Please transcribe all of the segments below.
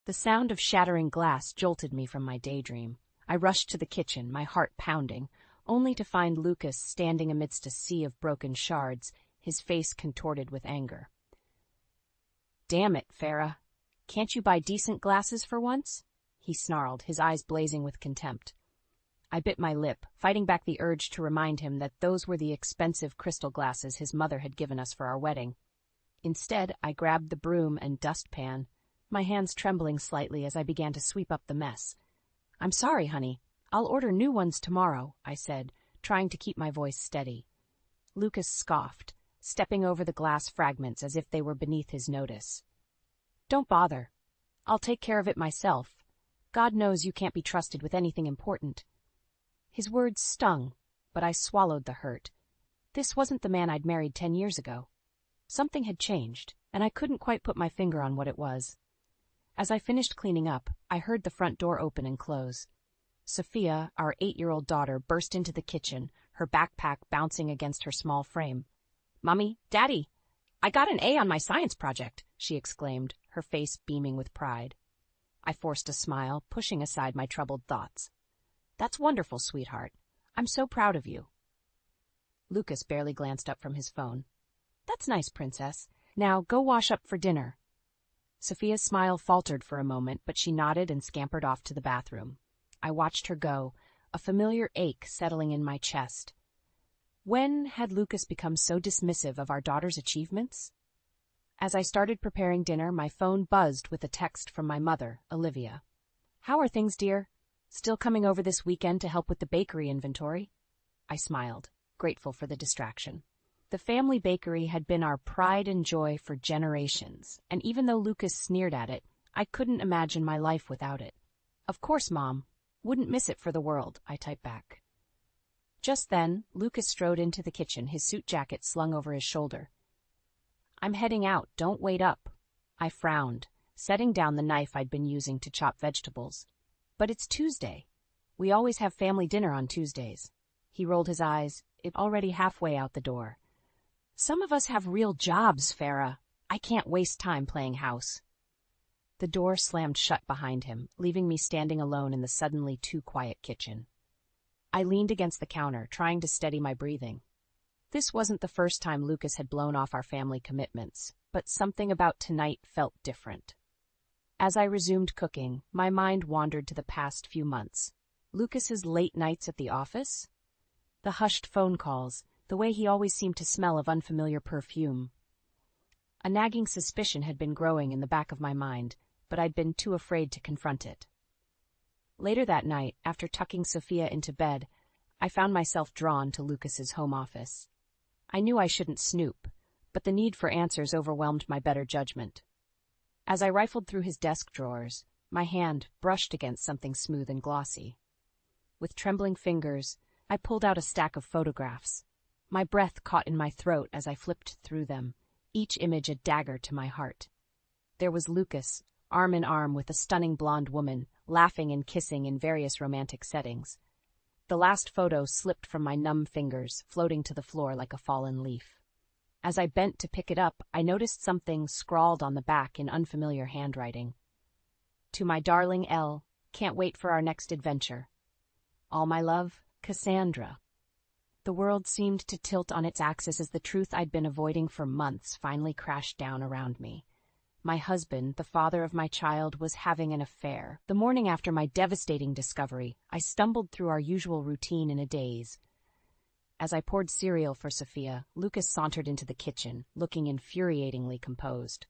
The sound of shattering glass jolted me from my daydream. I rushed to the kitchen, my heart pounding, only to find Lucas standing amidst a sea of broken shards, his face contorted with anger. "Damn it, Farah. Can't you buy decent glasses for once?" he snarled, his eyes blazing with contempt. I bit my lip, fighting back the urge to remind him that those were the expensive crystal glasses his mother had given us for our wedding. Instead, I grabbed the broom and dustpan, my hands trembling slightly as I began to sweep up the mess. "I'm sorry, honey. I'll order new ones tomorrow," I said, trying to keep my voice steady. Lucas scoffed, stepping over the glass fragments as if they were beneath his notice. "Don't bother. I'll take care of it myself. God knows you can't be trusted with anything important." His words stung, but I swallowed the hurt. This wasn't the man I'd married 10 years ago. Something had changed, and I couldn't quite put my finger on what it was. As I finished cleaning up, I heard the front door open and close. Sophia, our 8-year-old daughter, burst into the kitchen, her backpack bouncing against her small frame. "Mommy, Daddy, I got an A on my science project," she exclaimed, her face beaming with pride. I forced a smile, pushing aside my troubled thoughts. "That's wonderful, sweetheart. I'm so proud of you." Lucas barely glanced up from his phone. "That's nice, Princess. Now go wash up for dinner." Sophia's smile faltered for a moment, but she nodded and scampered off to the bathroom. I watched her go, a familiar ache settling in my chest. When had Lucas become so dismissive of our daughter's achievements? As I started preparing dinner, my phone buzzed with a text from my mother, Olivia. "How are things, dear? Still coming over this weekend to help with the bakery inventory?" I smiled, grateful for the distraction. The family bakery had been our pride and joy for generations, and even though Lucas sneered at it, I couldn't imagine my life without it. "Of course, Mom. Wouldn't miss it for the world," I typed back. Just then, Lucas strode into the kitchen, his suit jacket slung over his shoulder. "I'm heading out, don't wait up." I frowned, setting down the knife I'd been using to chop vegetables. "But it's Tuesday. We always have family dinner on Tuesdays." He rolled his eyes, already halfway out the door. "Some of us have real jobs, Farah. I can't waste time playing house." The door slammed shut behind him, leaving me standing alone in the suddenly too quiet kitchen. I leaned against the counter, trying to steady my breathing. This wasn't the first time Lucas had blown off our family commitments, but something about tonight felt different. As I resumed cooking, my mind wandered to the past few months. Lucas's late nights at the office? The hushed phone calls, the way he always seemed to smell of unfamiliar perfume. A nagging suspicion had been growing in the back of my mind, but I'd been too afraid to confront it. Later that night, after tucking Sophia into bed, I found myself drawn to Lucas's home office. I knew I shouldn't snoop, but the need for answers overwhelmed my better judgment. As I rifled through his desk drawers, my hand brushed against something smooth and glossy. With trembling fingers, I pulled out a stack of photographs. My breath caught in my throat as I flipped through them, each image a dagger to my heart. There was Lucas, arm in arm with a stunning blonde woman, laughing and kissing in various romantic settings. The last photo slipped from my numb fingers, floating to the floor like a fallen leaf. As I bent to pick it up, I noticed something scrawled on the back in unfamiliar handwriting. "To my darling Elle, can't wait for our next adventure. All my love, Cassandra." The world seemed to tilt on its axis as the truth I'd been avoiding for months finally crashed down around me. My husband, the father of my child, was having an affair. The morning after my devastating discovery, I stumbled through our usual routine in a daze. As I poured cereal for Sophia, Lucas sauntered into the kitchen, looking infuriatingly composed.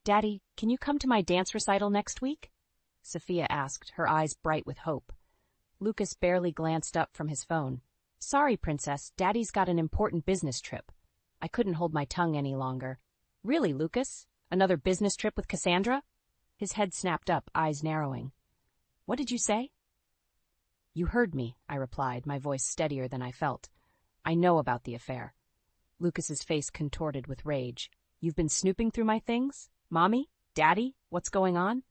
"Daddy, can you come to my dance recital next week?" Sophia asked, her eyes bright with hope. Lucas barely glanced up from his phone. "Sorry, Princess, Daddy's got an important business trip." I couldn't hold my tongue any longer. "Really, Lucas? Another business trip with Cassandra?" His head snapped up, eyes narrowing. "What did you say?" "You heard me," I replied, my voice steadier than I felt. "I know about the affair." Lucas's face contorted with rage. "You've been snooping through my things? Mommy? Daddy? What's going on?"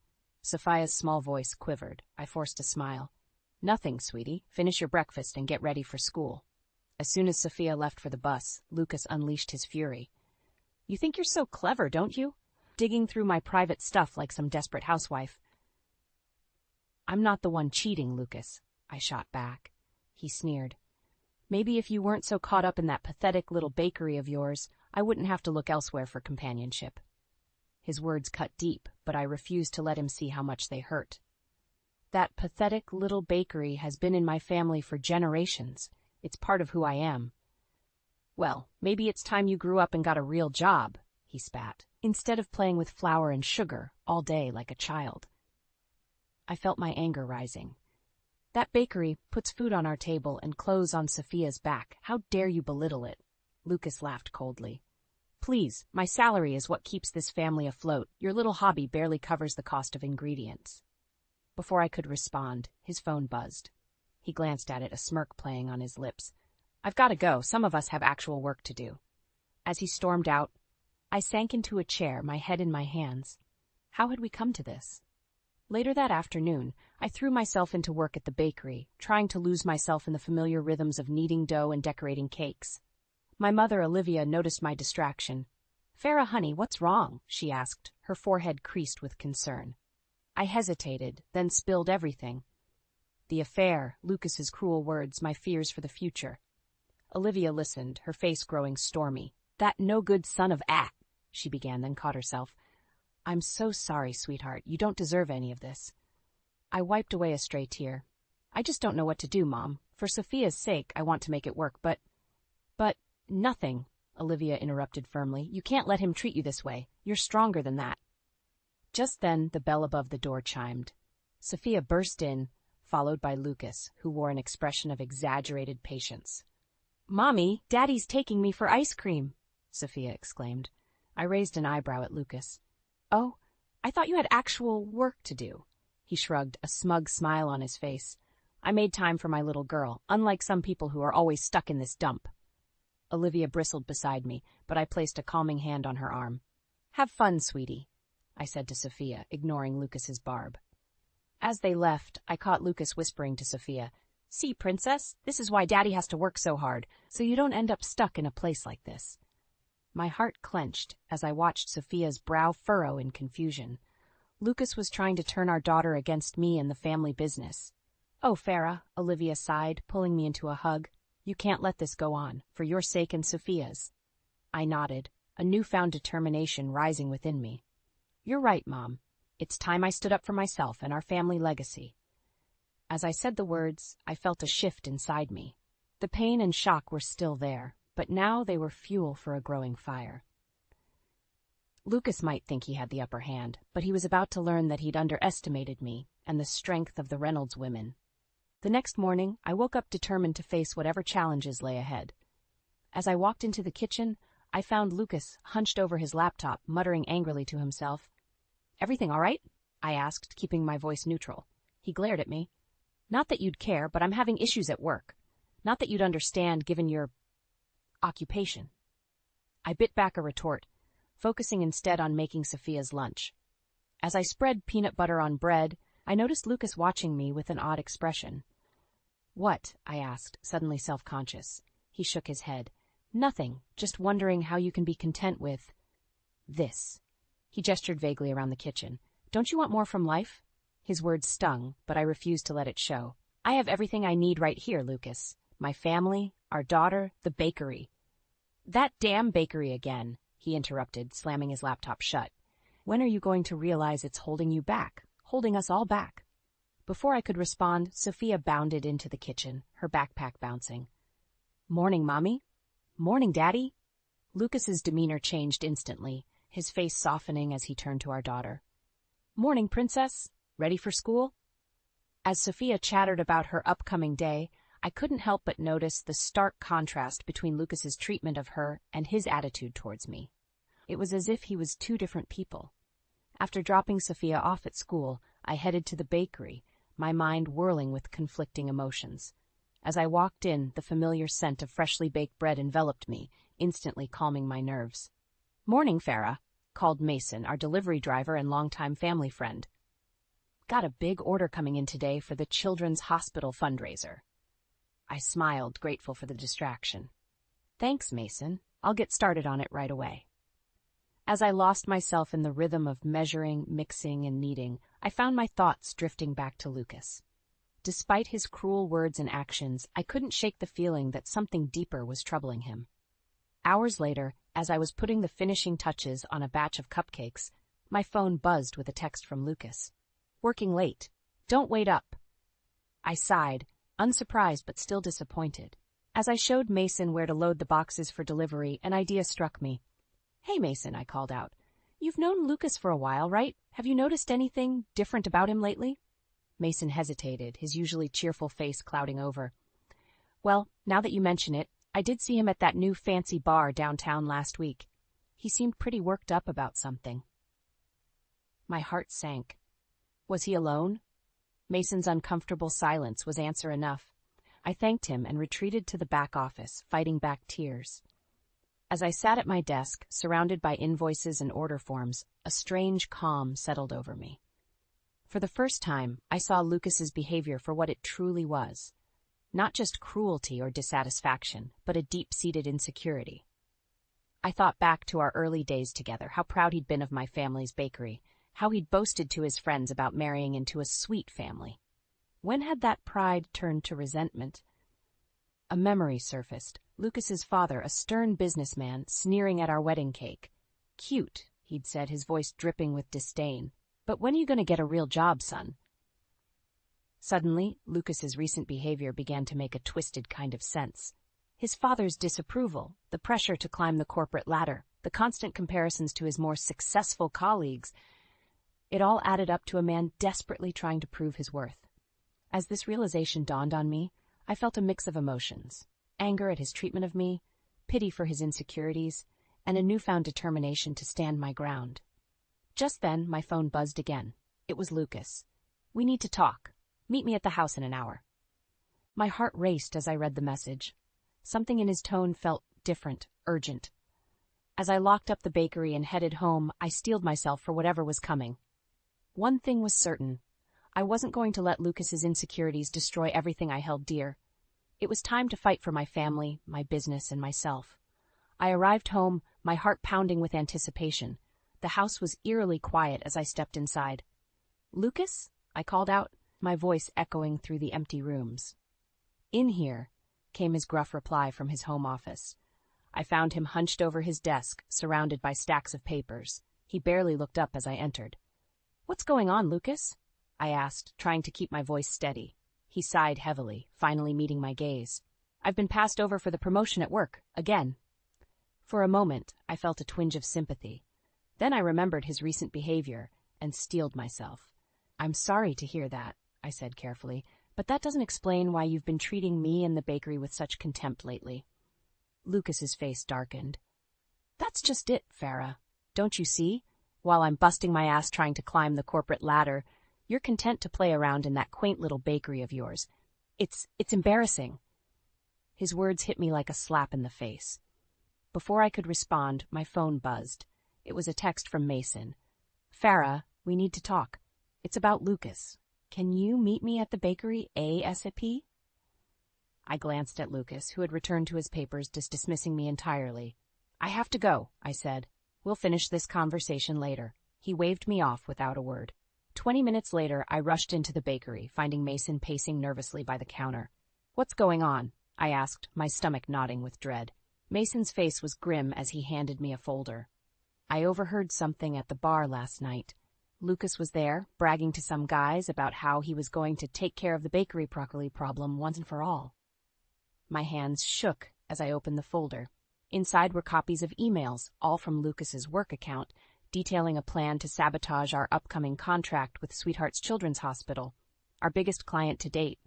Sophia's small voice quivered. I forced a smile. "Nothing, sweetie. Finish your breakfast and get ready for school." As soon as Sophia left for the bus, Lucas unleashed his fury. "You think you're so clever, don't you? digging through my private stuff like some desperate housewife. I'm not the one cheating, Lucas, I shot back. He sneered. Maybe if you weren't so caught up in that pathetic little bakery of yours, I wouldn't have to look elsewhere for companionship. His words cut deep, but I refused to let him see how much they hurt. That pathetic little bakery has been in my family for generations. It's part of who I am. Well, maybe it's time you grew up and got a real job, he spat, instead of playing with flour and sugar all day like a child. I felt my anger rising. That bakery puts food on our table and clothes on Sophia's back. How dare you belittle it? Lucas laughed coldly. Please, my salary is what keeps this family afloat. Your little hobby barely covers the cost of ingredients. Before I could respond, his phone buzzed. He glanced at it, a smirk playing on his lips. I've got to go. Some of us have actual work to do. As he stormed out, I sank into a chair, my head in my hands. How had we come to this? Later that afternoon, I threw myself into work at the bakery, trying to lose myself in the familiar rhythms of kneading dough and decorating cakes. My mother, Olivia, noticed my distraction. Farah, honey, what's wrong? She asked, her forehead creased with concern. I hesitated, then spilled everything. The affair, Lucas's cruel words, my fears for the future. Olivia listened, her face growing stormy. That no-good son of A, she began, then caught herself. I'm so sorry, sweetheart. You don't deserve any of this. I wiped away a stray tear. I just don't know what to do, Mom. For Sophia's sake, I want to make it work, but nothing, Olivia interrupted firmly. You can't let him treat you this way. You're stronger than that. Just then, the bell above the door chimed. Sophia burst in, followed by Lucas, who wore an expression of exaggerated patience. Mommy, Daddy's taking me for ice cream, Sophia exclaimed. I raised an eyebrow at Lucas. Oh, I thought you had actual work to do. He shrugged, a smug smile on his face. I made time for my little girl, unlike some people who are always stuck in this dump. Olivia bristled beside me, but I placed a calming hand on her arm. Have fun, sweetie, I said to Sophia, ignoring Lucas's barb. As they left, I caught Lucas whispering to Sophia, See, Princess, this is why Daddy has to work so hard, so you don't end up stuck in a place like this. My heart clenched as I watched Sophia's brow furrow in confusion. Lucas was trying to turn our daughter against me and the family business. Oh, Farah, Olivia sighed, pulling me into a hug. You can't let this go on, for your sake and Sophia's. I nodded, a newfound determination rising within me. You're right, Mom. It's time I stood up for myself and our family legacy. As I said the words, I felt a shift inside me. The pain and shock were still there, but now they were fuel for a growing fire. Lucas might think he had the upper hand, but he was about to learn that he'd underestimated me and the strength of the Reynolds women. The next morning, I woke up determined to face whatever challenges lay ahead. As I walked into the kitchen, I found Lucas hunched over his laptop, muttering angrily to himself. Everything all right? I asked, keeping my voice neutral. He glared at me. Not that you'd care, but I'm having issues at work. Not that you'd understand, given your occupation. I bit back a retort, focusing instead on making Sophia's lunch. As I spread peanut butter on bread, I noticed Lucas watching me with an odd expression. What? I asked, suddenly self-conscious. He shook his head. Nothing, just wondering how you can be content with this. He gestured vaguely around the kitchen. Don't you want more from life? His words stung, but I refused to let it show. I have everything I need right here, Lucas. My family, our daughter, the bakery. That damn bakery again, he interrupted, slamming his laptop shut. When are you going to realize it's holding you back, holding us all back? Before I could respond, Sophia bounded into the kitchen, her backpack bouncing. Morning, Mommy. Morning, Daddy. Lucas's demeanor changed instantly, his face softening as he turned to our daughter. Morning, Princess. Ready for school? As Sophia chattered about her upcoming day, I couldn't help but notice the stark contrast between Lucas's treatment of her and his attitude towards me. It was as if he was two different people. After dropping Sophia off at school, I headed to the bakery, my mind whirling with conflicting emotions. As I walked in, the familiar scent of freshly baked bread enveloped me, instantly calming my nerves. Morning, Farah, called Mason, our delivery driver and longtime family friend. Got a big order coming in today for the Children's Hospital fundraiser. I smiled, grateful for the distraction. Thanks, Mason. I'll get started on it right away. As I lost myself in the rhythm of measuring, mixing, and kneading, I found my thoughts drifting back to Lucas. Despite his cruel words and actions, I couldn't shake the feeling that something deeper was troubling him. Hours later, as I was putting the finishing touches on a batch of cupcakes, my phone buzzed with a text from Lucas. "Working late. Don't wait up." I sighed, unsurprised but still disappointed. As I showed Mason where to load the boxes for delivery, an idea struck me. "Hey, Mason," I called out. "You've known Lucas for a while, right? Have you noticed anything different about him lately?" Mason hesitated, his usually cheerful face clouding over. "Well, now that you mention it, I did see him at that new fancy bar downtown last week. He seemed pretty worked up about something." My heart sank. Was he alone? Mason's uncomfortable silence was answer enough. I thanked him and retreated to the back office, fighting back tears. As I sat at my desk, surrounded by invoices and order forms, a strange calm settled over me. For the first time, I saw Lucas's behavior for what it truly was. Not just cruelty or dissatisfaction, but a deep-seated insecurity. I thought back to our early days together, how proud he'd been of my family's bakery, how he'd boasted to his friends about marrying into a sweet family. When had that pride turned to resentment? A memory surfaced. Lucas's father, a stern businessman, sneering at our wedding cake. "Cute," he'd said, his voice dripping with disdain. "But when are you going to get a real job, son?" Suddenly, Lucas's recent behavior began to make a twisted kind of sense. His father's disapproval, the pressure to climb the corporate ladder, the constant comparisons to his more successful colleagues, it all added up to a man desperately trying to prove his worth. As this realization dawned on me, I felt a mix of emotions: anger at his treatment of me, pity for his insecurities, and a newfound determination to stand my ground. Just then, my phone buzzed again. It was Lucas. "We need to talk. Meet me at the house in an hour." My heart raced as I read the message. Something in his tone felt different, urgent. As I locked up the bakery and headed home, I steeled myself for whatever was coming. One thing was certain. I wasn't going to let Lucas's insecurities destroy everything I held dear. It was time to fight for my family, my business, and myself. I arrived home, my heart pounding with anticipation. The house was eerily quiet as I stepped inside. "Lucas?" I called out, my voice echoing through the empty rooms. "In here," came his gruff reply from his home office. I found him hunched over his desk, surrounded by stacks of papers. He barely looked up as I entered. "What's going on, Lucas?" I asked, trying to keep my voice steady. He sighed heavily, finally meeting my gaze. "I've been passed over for the promotion at work, again." For a moment, I felt a twinge of sympathy. Then I remembered his recent behavior and steeled myself. "I'm sorry to hear that," I said carefully, "but that doesn't explain why you've been treating me and the bakery with such contempt lately." Lucas's face darkened. "That's just it, Farah. Don't you see? While I'm busting my ass trying to climb the corporate ladder, you're content to play around in that quaint little bakery of yours. It's embarrassing." His words hit me like a slap in the face. Before I could respond, my phone buzzed. It was a text from Mason. "Farah, we need to talk. It's about Lucas. Can you meet me at the bakery ASAP?" I glanced at Lucas, who had returned to his papers, dismissing me entirely. "I have to go," I said. "We'll finish this conversation later." He waved me off without a word. 20 minutes later, I rushed into the bakery, finding Mason pacing nervously by the counter. "What's going on?" I asked, my stomach knotting with dread. Mason's face was grim as he handed me a folder. "I overheard something at the bar last night. Lucas was there, bragging to some guys about how he was going to take care of the bakery broccoli problem once and for all." My hands shook as I opened the folder. Inside were copies of emails, all from Lucas's work account, detailing a plan to sabotage our upcoming contract with Sweetheart's Children's Hospital, our biggest client to date.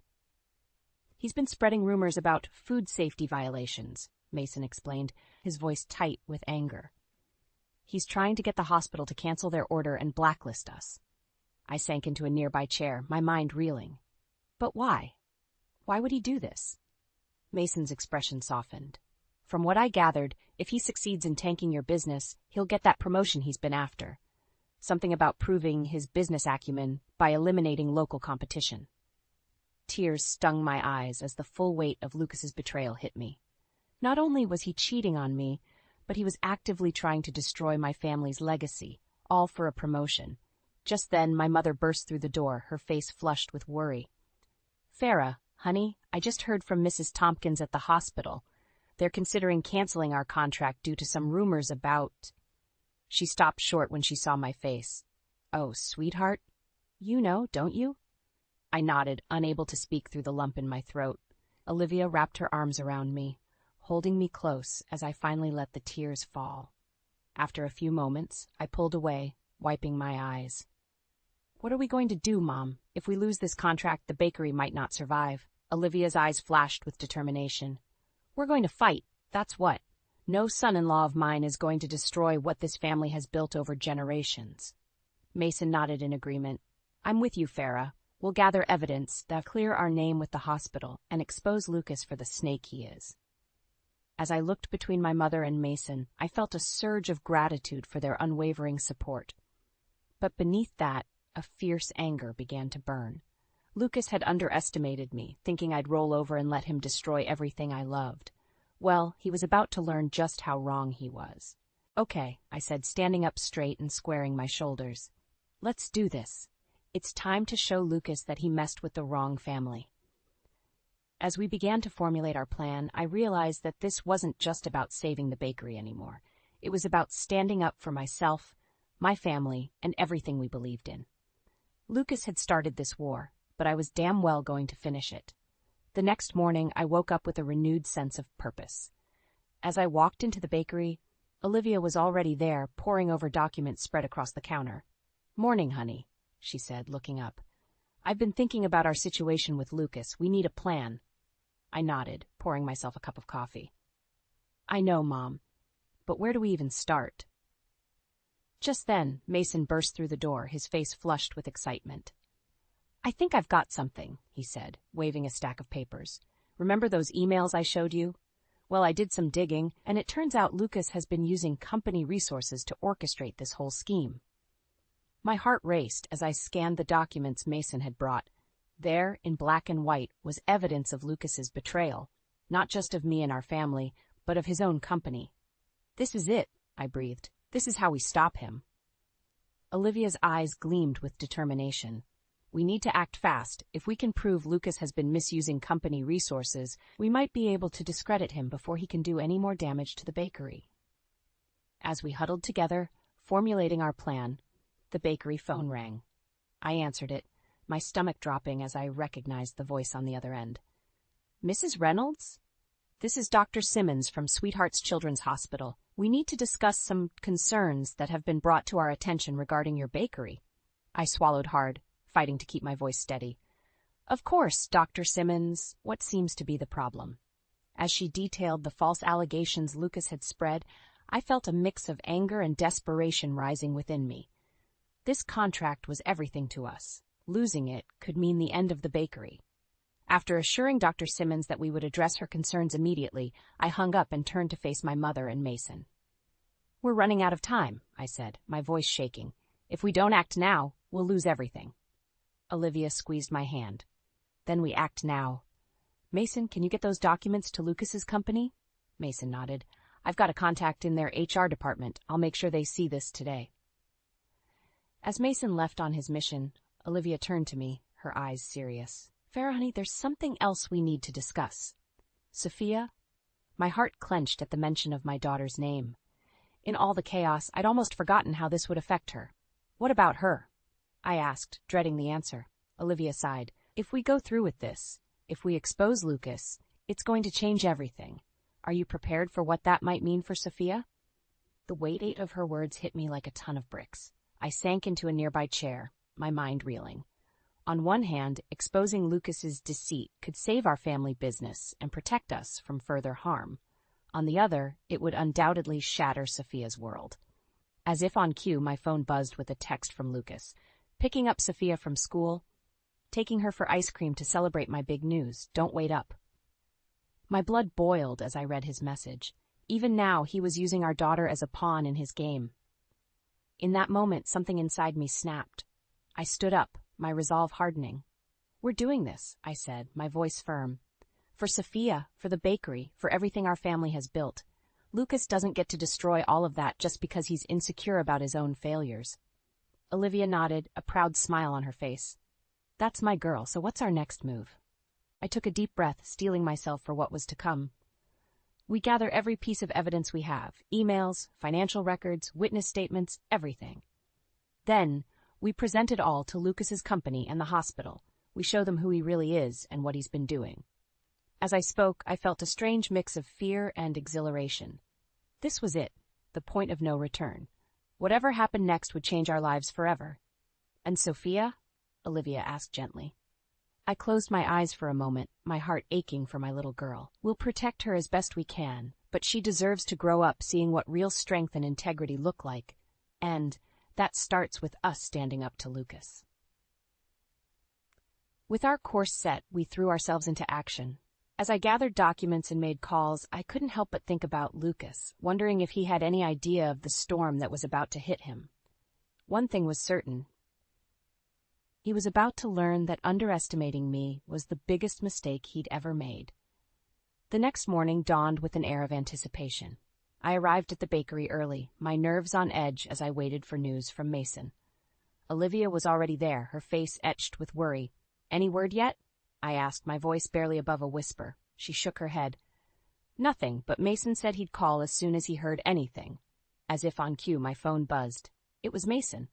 "He's been spreading rumors about food safety violations," Mason explained, his voice tight with anger. "He's trying to get the hospital to cancel their order and blacklist us." I sank into a nearby chair, my mind reeling. But why? Why would he do this? Mason's expression softened. "From what I gathered, if he succeeds in tanking your business, he'll get that promotion he's been after. Something about proving his business acumen by eliminating local competition." Tears stung my eyes as the full weight of Lucas's betrayal hit me. Not only was he cheating on me, but he was actively trying to destroy my family's legacy, all for a promotion. Just then, my mother burst through the door, her face flushed with worry. "Farah, honey, I just heard from Mrs. Tompkins at the hospital. They're considering canceling our contract due to some rumors about—" She stopped short when she saw my face. "Oh, sweetheart? You know, don't you?" I nodded, unable to speak through the lump in my throat. Olivia wrapped her arms around me, holding me close as I finally let the tears fall. After a few moments, I pulled away, wiping my eyes. "What are we going to do, Mom? If we lose this contract, the bakery might not survive." Olivia's eyes flashed with determination. "We're going to fight, that's what. No son-in-law of mine is going to destroy what this family has built over generations." Mason nodded in agreement. "I'm with you, Farah. We'll gather evidence that'll clear our name with the hospital and expose Lucas for the snake he is." As I looked between my mother and Mason, I felt a surge of gratitude for their unwavering support. But beneath that, a fierce anger began to burn. Lucas had underestimated me, thinking I'd roll over and let him destroy everything I loved. Well, he was about to learn just how wrong he was. "Okay," I said, standing up straight and squaring my shoulders. "Let's do this. It's time to show Lucas that he messed with the wrong family." As we began to formulate our plan, I realized that this wasn't just about saving the bakery anymore. It was about standing up for myself, my family, and everything we believed in. Lucas had started this war, but I was damn well going to finish it. The next morning, I woke up with a renewed sense of purpose. As I walked into the bakery, Olivia was already there, poring over documents spread across the counter. "Morning, honey," she said, looking up. "I've been thinking about our situation with Lucas. We need a plan." I nodded, pouring myself a cup of coffee. "I know, Mom, but where do we even start?" Just then, Mason burst through the door, his face flushed with excitement. "I think I've got something," he said, waving a stack of papers. "Remember those emails I showed you? Well, I did some digging, and it turns out Lucas has been using company resources to orchestrate this whole scheme." My heart raced as I scanned the documents Mason had brought. There, in black and white, was evidence of Lucas's betrayal, not just of me and our family, but of his own company. "This is it," I breathed. "This is how we stop him." Olivia's eyes gleamed with determination. "We need to act fast. If we can prove Lucas has been misusing company resources, we might be able to discredit him before he can do any more damage to the bakery." As we huddled together, formulating our plan, the bakery phone rang. I answered it, my stomach dropping as I recognized the voice on the other end. "Mrs. Reynolds? This is Dr. Simmons from Sweetheart's Children's Hospital. We need to discuss some concerns that have been brought to our attention regarding your bakery." I swallowed hard, fighting to keep my voice steady. "Of course, Dr. Simmons, what seems to be the problem?" As she detailed the false allegations Lucas had spread, I felt a mix of anger and desperation rising within me. This contract was everything to us. Losing it could mean the end of the bakery. After assuring Dr. Simmons that we would address her concerns immediately, I hung up and turned to face my mother and Mason. "We're running out of time," I said, my voice shaking. "If we don't act now, we'll lose everything." Olivia squeezed my hand. "Then we act now. Mason, can you get those documents to Lucas's company?" Mason nodded. "I've got a contact in their HR department. I'll make sure they see this today." As Mason left on his mission, Olivia turned to me, her eyes serious. "Farah, honey, there's something else we need to discuss." "Sophia?" My heart clenched at the mention of my daughter's name. In all the chaos, I'd almost forgotten how this would affect her. "What about her?" I asked, dreading the answer. Olivia sighed. "If we go through with this, if we expose Lucas, it's going to change everything. Are you prepared for what that might mean for Sophia?" The weight of her words hit me like a ton of bricks. I sank into a nearby chair, my mind reeling. On one hand, exposing Lucas's deceit could save our family business and protect us from further harm. On the other, it would undoubtedly shatter Sophia's world. As if on cue, my phone buzzed with a text from Lucas. "Picking up Sophia from school. Taking her for ice cream to celebrate my big news. Don't wait up." My blood boiled as I read his message. Even now, he was using our daughter as a pawn in his game. In that moment, something inside me snapped. I stood up, my resolve hardening. "We're doing this," I said, my voice firm. "For Sophia, for the bakery, for everything our family has built. Lucas doesn't get to destroy all of that just because he's insecure about his own failures. Olivia nodded, a proud smile on her face. That's my girl, so what's our next move? I took a deep breath, steeling myself for what was to come. We gather every piece of evidence we have, emails, financial records, witness statements, everything. Then, we present it all to Lucas's company and the hospital. We show them who he really is and what he's been doing. As I spoke, I felt a strange mix of fear and exhilaration. This was it, the point of no return. Whatever happened next would change our lives forever. And Sophia? Olivia asked gently. I closed my eyes for a moment, my heart aching for my little girl. We'll protect her as best we can, but she deserves to grow up seeing what real strength and integrity look like. And that starts with us standing up to Lucas. With our course set, we threw ourselves into action. As I gathered documents and made calls, I couldn't help but think about Lucas, wondering if he had any idea of the storm that was about to hit him. One thing was certain. He was about to learn that underestimating me was the biggest mistake he'd ever made. The next morning dawned with an air of anticipation. I arrived at the bakery early, my nerves on edge as I waited for news from Mason. Olivia was already there, her face etched with worry. Any word yet? I asked, my voice barely above a whisper. She shook her head. Nothing, but Mason said he'd call as soon as he heard anything. As if on cue, my phone buzzed. It was Mason.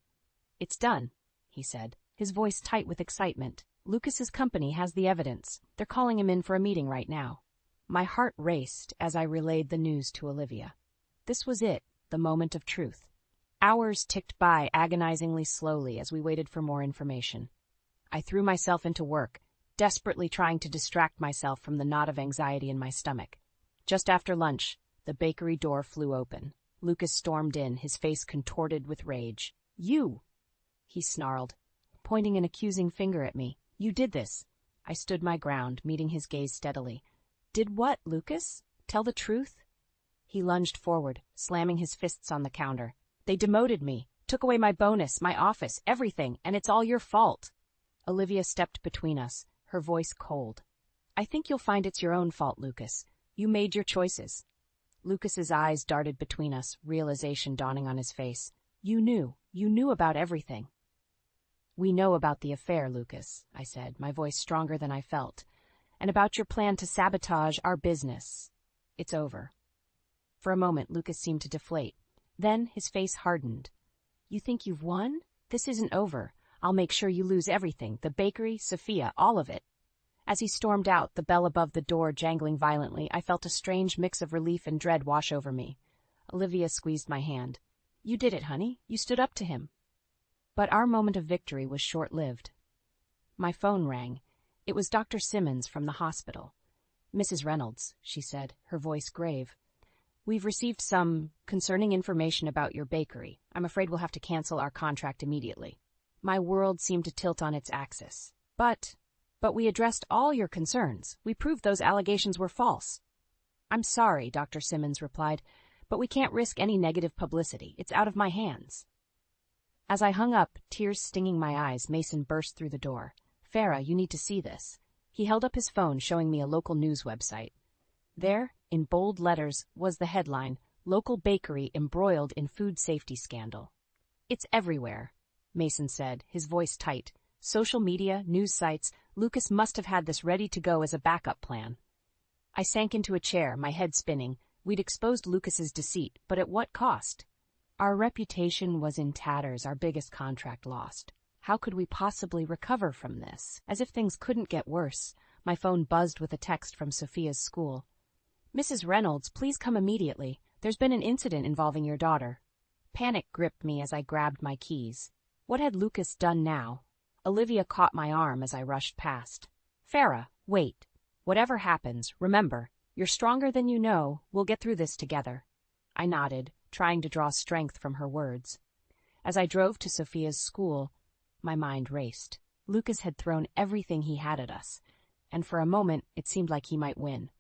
It's done, he said, his voice tight with excitement. Lucas's company has the evidence. They're calling him in for a meeting right now. My heart raced as I relayed the news to Olivia. This was it, the moment of truth. Hours ticked by agonizingly slowly as we waited for more information. I threw myself into work, desperately trying to distract myself from the knot of anxiety in my stomach. Just after lunch, the bakery door flew open. Lucas stormed in, his face contorted with rage. You! He snarled, pointing an accusing finger at me. You did this. I stood my ground, meeting his gaze steadily. Did what, Lucas? Tell the truth? He lunged forward, slamming his fists on the counter. They demoted me, took away my bonus, my office, everything, and it's all your fault. Olivia stepped between us, her voice cold. I think you'll find it's your own fault, Lucas. You made your choices. Lucas's eyes darted between us, realization dawning on his face. You knew about everything. We know about the affair, Lucas, I said, my voice stronger than I felt, and about your plan to sabotage our business. It's over. For a moment, Lucas seemed to deflate. Then his face hardened. You think you've won? This isn't over. I'll make sure you lose everything, the bakery, Sophia, all of it. As he stormed out, the bell above the door jangling violently, I felt a strange mix of relief and dread wash over me. Olivia squeezed my hand. You did it, honey. You stood up to him. But our moment of victory was short-lived. My phone rang. It was Dr. Simmons from the hospital. Mrs. Reynolds, she said, her voice grave. We've received some concerning information about your bakery. I'm afraid we'll have to cancel our contract immediately. My world seemed to tilt on its axis. But we addressed all your concerns. We proved those allegations were false. I'm sorry, Dr. Simmons replied, but we can't risk any negative publicity. It's out of my hands. As I hung up, tears stinging my eyes, Mason burst through the door. Farah, you need to see this. He held up his phone, showing me a local news website. There, in bold letters, was the headline, Local Bakery Embroiled in Food Safety Scandal. It's everywhere, Mason said, his voice tight. Social media, news sites, Lucas must have had this ready to go as a backup plan. I sank into a chair, my head spinning. We'd exposed Lucas's deceit, but at what cost? Our reputation was in tatters, our biggest contract lost. How could we possibly recover from this? As if things couldn't get worse, my phone buzzed with a text from Sophia's school. Mrs. Reynolds, please come immediately. There's been an incident involving your daughter. Panic gripped me as I grabbed my keys. What had Lucas done now? Olivia caught my arm as I rushed past. Farah, wait. Whatever happens, remember, you're stronger than you know. We'll get through this together. I nodded, trying to draw strength from her words. As I drove to Sophia's school, my mind raced. Lucas had thrown everything he had at us, and for a moment it seemed like he might win.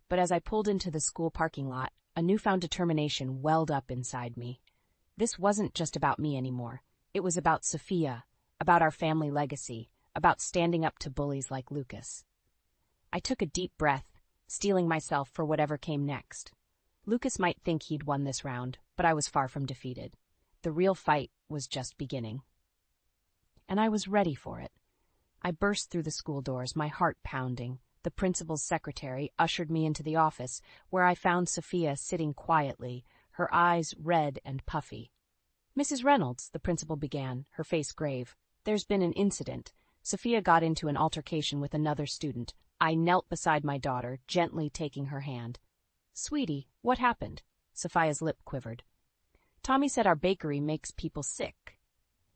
But as I pulled into the school parking lot, a newfound determination welled up inside me. This wasn't just about me anymore. It was about Sophia, about our family legacy, about standing up to bullies like Lucas. I took a deep breath, steeling myself for whatever came next. Lucas might think he'd won this round, but I was far from defeated. The real fight was just beginning. And I was ready for it. I burst through the school doors, my heart pounding. The principal's secretary ushered me into the office, where I found Sophia sitting quietly, her eyes red and puffy. "Mrs. Reynolds," the principal began, her face grave, "there's been an incident. Sophia got into an altercation with another student. I knelt beside my daughter, gently taking her hand. "Sweetie, what happened?" Sophia's lip quivered. "Tommy said our bakery makes people sick.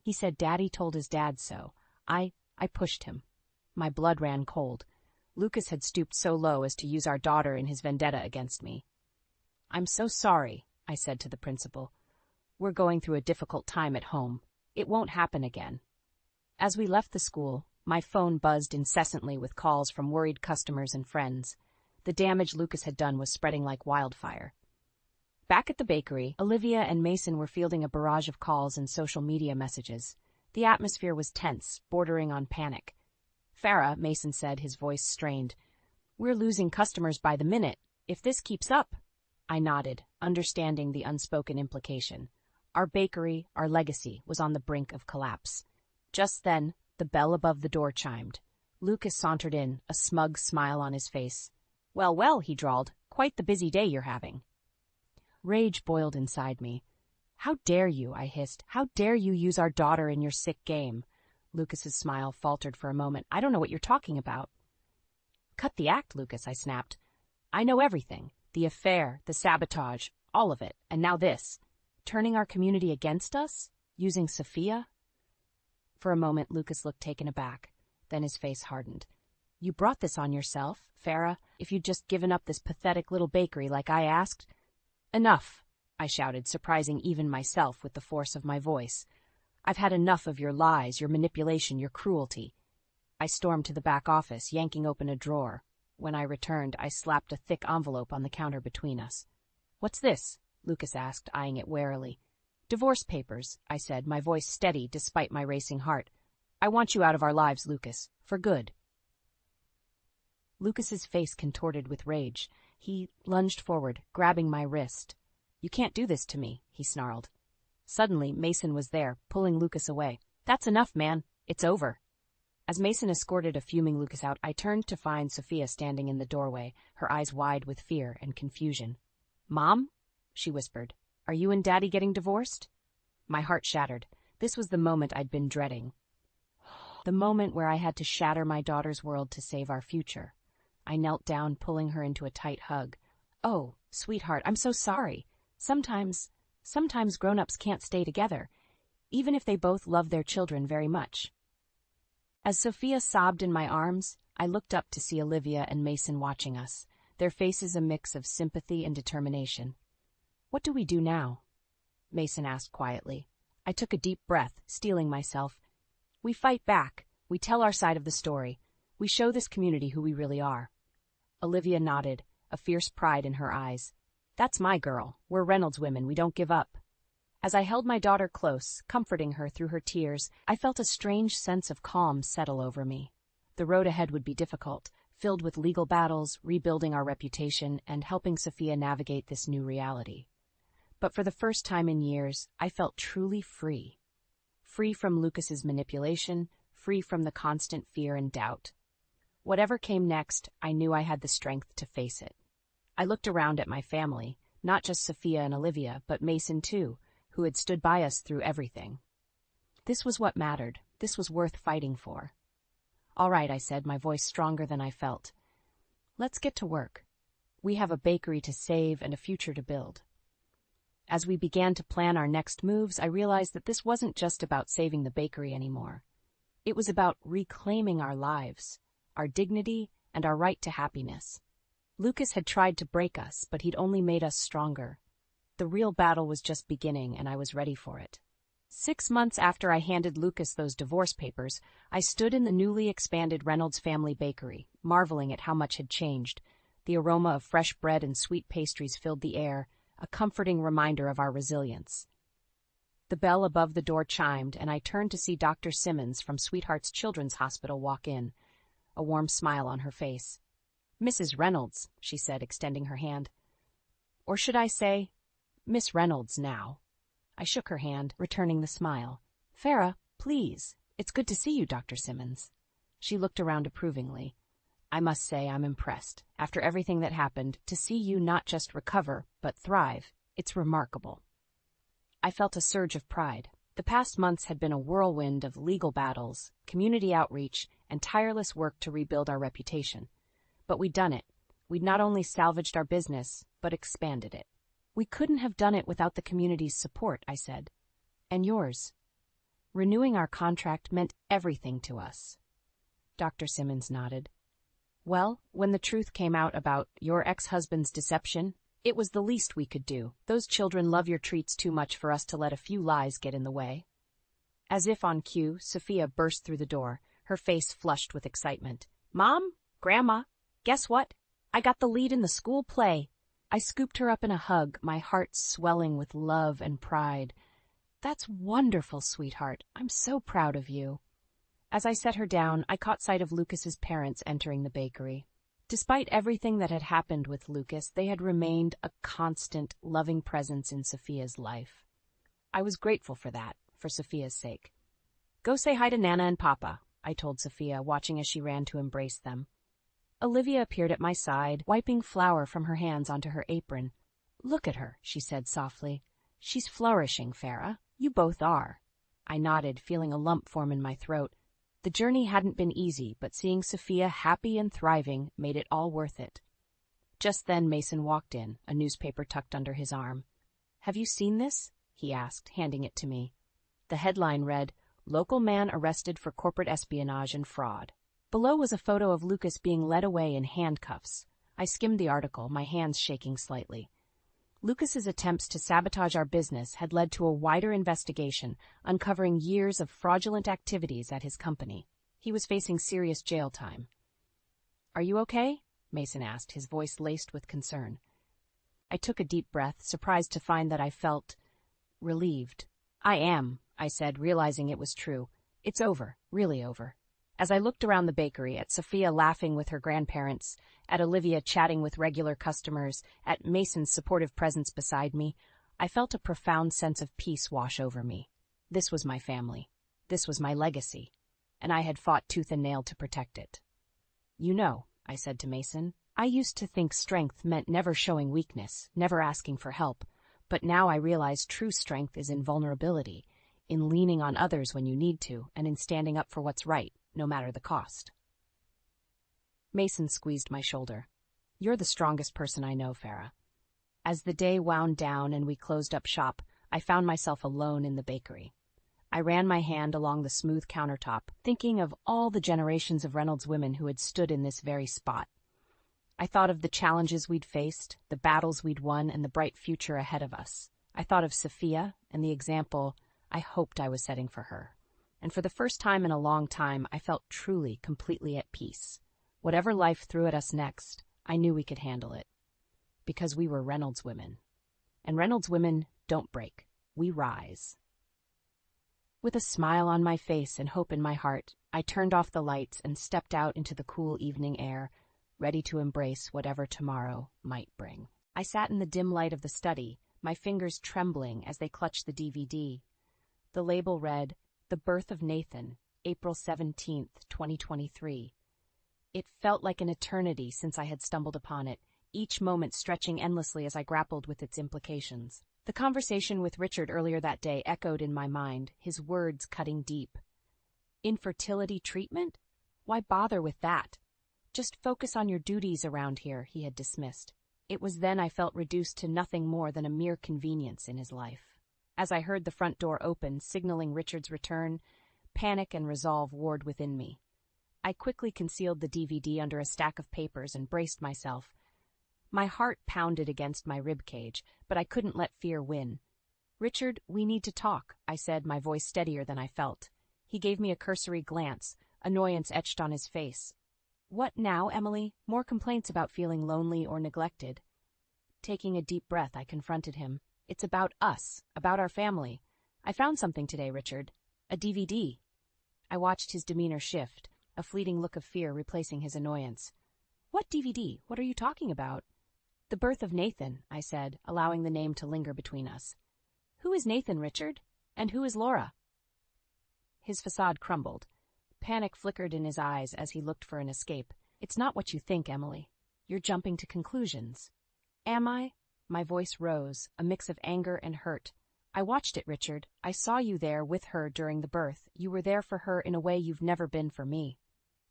He said Daddy told his dad so. I pushed him." My blood ran cold. Lucas had stooped so low as to use our daughter in his vendetta against me. "I'm so sorry," I said to the principal. "We're going through a difficult time at home. It won't happen again." As we left the school, my phone buzzed incessantly with calls from worried customers and friends. The damage Lucas had done was spreading like wildfire. Back at the bakery, Olivia and Mason were fielding a barrage of calls and social media messages. The atmosphere was tense, bordering on panic. "Farah," Mason said, his voice strained, "we're losing customers by the minute. If this keeps up—" I nodded, understanding the unspoken implication. Our bakery, our legacy, was on the brink of collapse. Just then, the bell above the door chimed. Lucas sauntered in, a smug smile on his face. "Well, well," he drawled, "quite the busy day you're having." Rage boiled inside me. "How dare you," I hissed. "How dare you use our daughter in your sick game?" Lucas's smile faltered for a moment. "I don't know what you're talking about." "Cut the act, Lucas," I snapped. "I know everything. The affair, the sabotage, all of it. And now this. Turning our community against us? Using Sophia?" For a moment, Lucas looked taken aback. Then his face hardened. "You brought this on yourself, Farah. If you'd just given up this pathetic little bakery like I asked—" "Enough," I shouted, surprising even myself with the force of my voice. "I've had enough of your lies, your manipulation, your cruelty." I stormed to the back office, yanking open a drawer. When I returned, I slapped a thick envelope on the counter between us. "What's this?" Lucas asked, eyeing it warily. "Divorce papers," I said, my voice steady despite my racing heart. "I want you out of our lives, Lucas. For good." Lucas's face contorted with rage. He lunged forward, grabbing my wrist. "You can't do this to me," he snarled. Suddenly, Mason was there, pulling Lucas away. "That's enough, man. It's over." As Mason escorted a fuming Lucas out, I turned to find Sophia standing in the doorway, her eyes wide with fear and confusion. "Mom?" she whispered. "Are you and Daddy getting divorced?" My heart shattered. This was the moment I'd been dreading. The moment where I had to shatter my daughter's world to save our future. I knelt down, pulling her into a tight hug. "Oh, sweetheart, I'm so sorry. Sometimes grown-ups can't stay together, even if they both love their children very much." As Sophia sobbed in my arms, I looked up to see Olivia and Mason watching us, their faces a mix of sympathy and determination. "What do we do now?" Mason asked quietly. I took a deep breath, steeling myself. "We fight back. We tell our side of the story. We show this community who we really are." Olivia nodded, a fierce pride in her eyes. "That's my girl. We're Reynolds women. We don't give up." As I held my daughter close, comforting her through her tears, I felt a strange sense of calm settle over me. The road ahead would be difficult, filled with legal battles, rebuilding our reputation, and helping Sophia navigate this new reality. But for the first time in years, I felt truly free. Free from Lucas's manipulation, free from the constant fear and doubt. Whatever came next, I knew I had the strength to face it. I looked around at my family, not just Sophia and Olivia, but Mason too, who had stood by us through everything. This was what mattered. This was worth fighting for. "All right," I said, my voice stronger than I felt. "Let's get to work. We have a bakery to save and a future to build." As we began to plan our next moves, I realized that this wasn't just about saving the bakery anymore. It was about reclaiming our lives, our dignity, and our right to happiness. Lucas had tried to break us, but he'd only made us stronger. The real battle was just beginning, and I was ready for it. 6 months after I handed Lucas those divorce papers, I stood in the newly expanded Reynolds family bakery, marveling at how much had changed. The aroma of fresh bread and sweet pastries filled the air, a comforting reminder of our resilience. The bell above the door chimed, and I turned to see Dr. Simmons from Sweetheart's Children's Hospital walk in, a warm smile on her face. "Mrs. Reynolds," she said, extending her hand. Or should I say, Miss Reynolds now? I shook her hand, returning the smile. Farah, please. It's good to see you, Dr. Simmons. She looked around approvingly. I must say I'm impressed. After everything that happened, to see you not just recover, but thrive, it's remarkable. I felt a surge of pride. The past months had been a whirlwind of legal battles, community outreach, and tireless work to rebuild our reputation. But we'd done it. We'd not only salvaged our business, but expanded it. We couldn't have done it without the community's support, I said. And yours. Renewing our contract meant everything to us. Dr. Simmons nodded. Well, when the truth came out about your ex-husband's deception, it was the least we could do. Those children love your treats too much for us to let a few lies get in the way. As if on cue, Sophia burst through the door, her face flushed with excitement. Mom? Grandma? Guess what? I got the lead in the school play. I scooped her up in a hug, my heart swelling with love and pride. That's wonderful, sweetheart. I'm so proud of you. As I set her down, I caught sight of Lucas's parents entering the bakery. Despite everything that had happened with Lucas, they had remained a constant, loving presence in Sophia's life. I was grateful for that, for Sophia's sake. Go say hi to Nana and Papa, I told Sophia, watching as she ran to embrace them. Olivia appeared at my side, wiping flour from her hands onto her apron. Look at her, she said softly. She's flourishing, Farah. You both are. I nodded, feeling a lump form in my throat. The journey hadn't been easy, but seeing Sophia happy and thriving made it all worth it. Just then Mason walked in, a newspaper tucked under his arm. Have you seen this? He asked, handing it to me. The headline read, Local man arrested for corporate espionage and fraud. Below was a photo of Lucas being led away in handcuffs. I skimmed the article, my hands shaking slightly. Lucas's attempts to sabotage our business had led to a wider investigation, uncovering years of fraudulent activities at his company. He was facing serious jail time. Are you okay? Mason asked, his voice laced with concern. I took a deep breath, surprised to find that I felt relieved. I am, I said, realizing it was true. It's over, really over. As I looked around the bakery, at Sophia laughing with her grandparents, at Olivia chatting with regular customers, at Mason's supportive presence beside me, I felt a profound sense of peace wash over me. This was my family. This was my legacy. And I had fought tooth and nail to protect it. You know, I said to Mason, I used to think strength meant never showing weakness, never asking for help. But now I realize true strength is in vulnerability, in leaning on others when you need to, and in standing up for what's right, no matter the cost. Mason squeezed my shoulder. You're the strongest person I know, Farah. As the day wound down and we closed up shop, I found myself alone in the bakery. I ran my hand along the smooth countertop, thinking of all the generations of Reynolds women who had stood in this very spot. I thought of the challenges we'd faced, the battles we'd won, and the bright future ahead of us. I thought of Sophia and the example I hoped I was setting for her. And for the first time in a long time, I felt truly, completely at peace. Whatever life threw at us next, I knew we could handle it. Because we were Reynolds women. And Reynolds women don't break. We rise. With a smile on my face and hope in my heart, I turned off the lights and stepped out into the cool evening air, ready to embrace whatever tomorrow might bring. I sat in the dim light of the study, my fingers trembling as they clutched the DVD. The label read, The Birth of Nathan, April 17th, 2023. It felt like an eternity since I had stumbled upon it, each moment stretching endlessly as I grappled with its implications. The conversation with Richard earlier that day echoed in my mind, his words cutting deep. Infertility treatment? Why bother with that? Just focus on your duties around here, he had dismissed. It was then I felt reduced to nothing more than a mere convenience in his life. As I heard the front door open, signaling Richard's return, panic and resolve warred within me. I quickly concealed the DVD under a stack of papers and braced myself. My heart pounded against my ribcage, but I couldn't let fear win. Richard, we need to talk, I said, my voice steadier than I felt. He gave me a cursory glance, annoyance etched on his face. What now, Emily? More complaints about feeling lonely or neglected. Taking a deep breath, I confronted him. It's about us, about our family. I found something today, Richard. A DVD. I watched his demeanor shift, a fleeting look of fear replacing his annoyance. What DVD? What are you talking about? The birth of Nathan, I said, allowing the name to linger between us. Who is Nathan, Richard? And who is Laura? His facade crumbled. Panic flickered in his eyes as he looked for an escape. It's not what you think, Emily. You're jumping to conclusions. Am I? My voice rose, a mix of anger and hurt. I watched it, Richard. I saw you there with her during the birth. You were there for her in a way you've never been for me.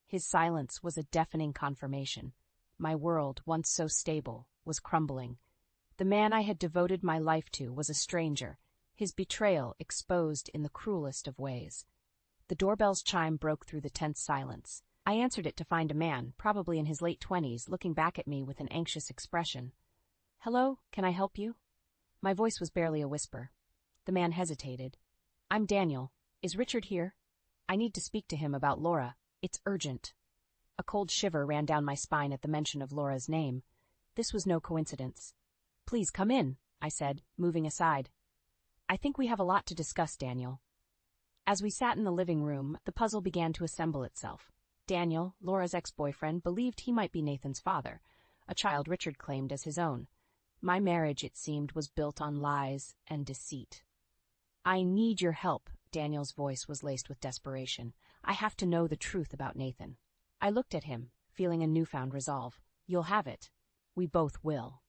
His silence was a deafening confirmation. My world, once so stable, was crumbling. The man I had devoted my life to was a stranger, his betrayal exposed in the cruelest of ways. The doorbell's chime broke through the tense silence. I answered it to find a man, probably in his late 20s, looking back at me with an anxious expression. Hello, can I help you? My voice was barely a whisper. The man hesitated. I'm Daniel. Is Richard here? I need to speak to him about Laura. It's urgent. A cold shiver ran down my spine at the mention of Laura's name. This was no coincidence. Please come in, I said, moving aside. I think we have a lot to discuss, Daniel. As we sat in the living room, the puzzle began to assemble itself. Daniel, Laura's ex-boyfriend, believed he might be Nathan's father, a child Richard claimed as his own. My marriage, it seemed, was built on lies and deceit. I need your help, Daniel's voice was laced with desperation. I have to know the truth about Nathan. I looked at him, feeling a newfound resolve. You'll have it. We both will.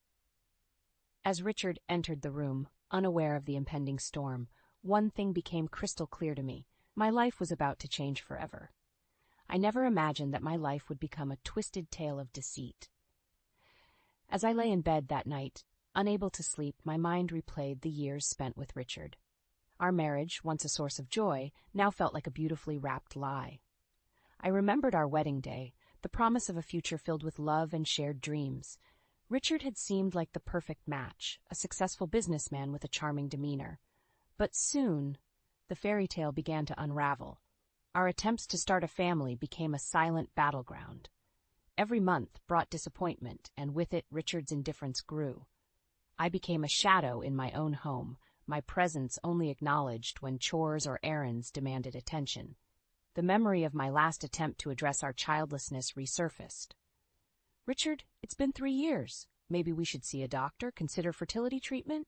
As Richard entered the room, unaware of the impending storm, one thing became crystal clear to me. My life was about to change forever. I never imagined that my life would become a twisted tale of deceit. As I lay in bed that night, unable to sleep, my mind replayed the years spent with Richard. Our marriage, once a source of joy, now felt like a beautifully wrapped lie. I remembered our wedding day, the promise of a future filled with love and shared dreams. Richard had seemed like the perfect match, a successful businessman with a charming demeanor. But soon, the fairy tale began to unravel. Our attempts to start a family became a silent battleground. Every month brought disappointment, and with it Richard's indifference grew. I became a shadow in my own home, my presence only acknowledged when chores or errands demanded attention. The memory of my last attempt to address our childlessness resurfaced. Richard, it's been 3 years. Maybe we should see a doctor, consider fertility treatment?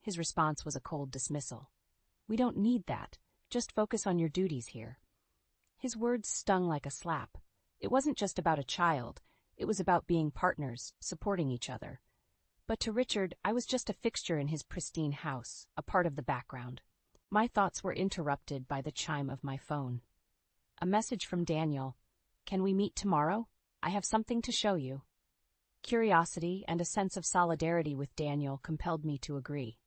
His response was a cold dismissal. We don't need that. Just focus on your duties here. His words stung like a slap. It wasn't just about a child. It was about being partners, supporting each other. But to Richard, I was just a fixture in his pristine house, a part of the background. My thoughts were interrupted by the chime of my phone. A message from Daniel. Can we meet tomorrow? I have something to show you. Curiosity and a sense of solidarity with Daniel compelled me to agree.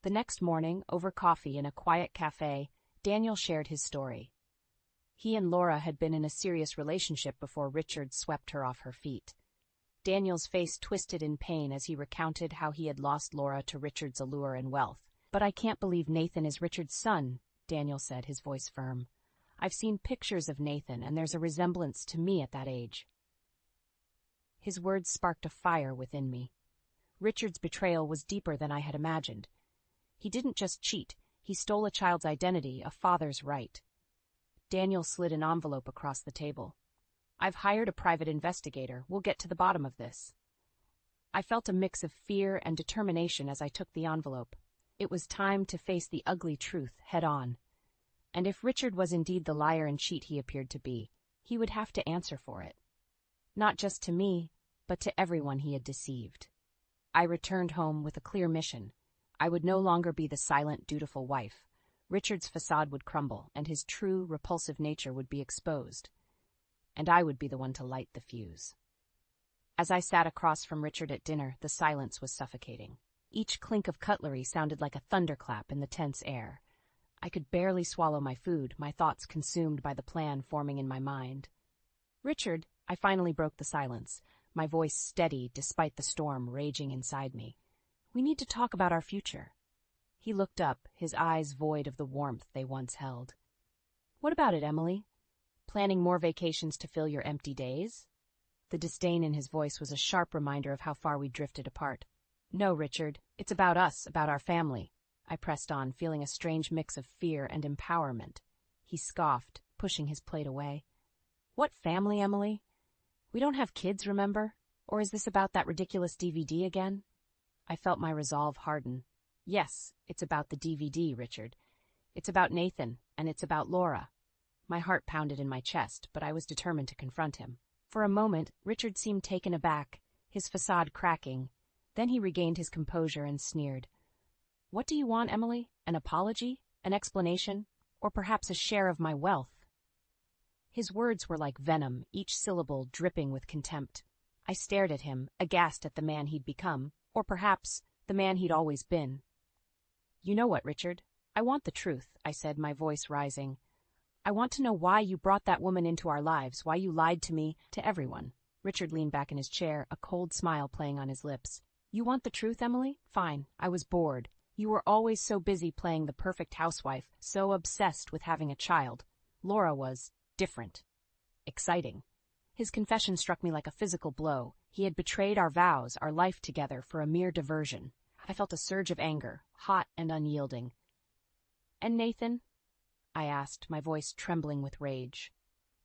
The next morning, over coffee in a quiet cafe, Daniel shared his story. He and Laura had been in a serious relationship before Richard swept her off her feet. Daniel's face twisted in pain as he recounted how he had lost Laura to Richard's allure and wealth. But I can't believe Nathan is Richard's son, Daniel said, his voice firm. I've seen pictures of Nathan, and there's a resemblance to me at that age. His words sparked a fire within me. Richard's betrayal was deeper than I had imagined. He didn't just cheat, he stole a child's identity, a father's right. Daniel slid an envelope across the table. I've hired a private investigator. We'll get to the bottom of this. I felt a mix of fear and determination as I took the envelope. It was time to face the ugly truth head on. And if Richard was indeed the liar and cheat he appeared to be, he would have to answer for it. Not just to me, but to everyone he had deceived. I returned home with a clear mission. I would no longer be the silent, dutiful wife. Richard's facade would crumble, and his true, repulsive nature would be exposed. And I would be the one to light the fuse. As I sat across from Richard at dinner, the silence was suffocating. Each clink of cutlery sounded like a thunderclap in the tense air. I could barely swallow my food, my thoughts consumed by the plan forming in my mind. Richard, I finally broke the silence, my voice steady despite the storm raging inside me. We need to talk about our future. He looked up, his eyes void of the warmth they once held. What about it, Emily? Planning more vacations to fill your empty days? The disdain in his voice was a sharp reminder of how far we'd drifted apart. No, Richard, it's about us, about our family. I pressed on, feeling a strange mix of fear and empowerment. He scoffed, pushing his plate away. What family, Emily? We don't have kids, remember? Or is this about that ridiculous DVD again? I felt my resolve harden. Yes, it's about the DVD, Richard. It's about Nathan, and it's about Laura. My heart pounded in my chest, but I was determined to confront him. For a moment, Richard seemed taken aback, his facade cracking. Then he regained his composure and sneered. What do you want, Emily? An apology? An explanation? Or perhaps a share of my wealth? His words were like venom, each syllable dripping with contempt. I stared at him, aghast at the man he'd become, or perhaps the man he'd always been. You know what, Richard? I want the truth, I said, my voice rising. I want to know why you brought that woman into our lives, why you lied to me, to everyone. Richard leaned back in his chair, a cold smile playing on his lips. You want the truth, Emily? Fine. I was bored. You were always so busy playing the perfect housewife, so obsessed with having a child. Laura was different. Exciting. His confession struck me like a physical blow. He had betrayed our vows, our life together, for a mere diversion. I felt a surge of anger, hot and unyielding. And Nathan? I asked, my voice trembling with rage.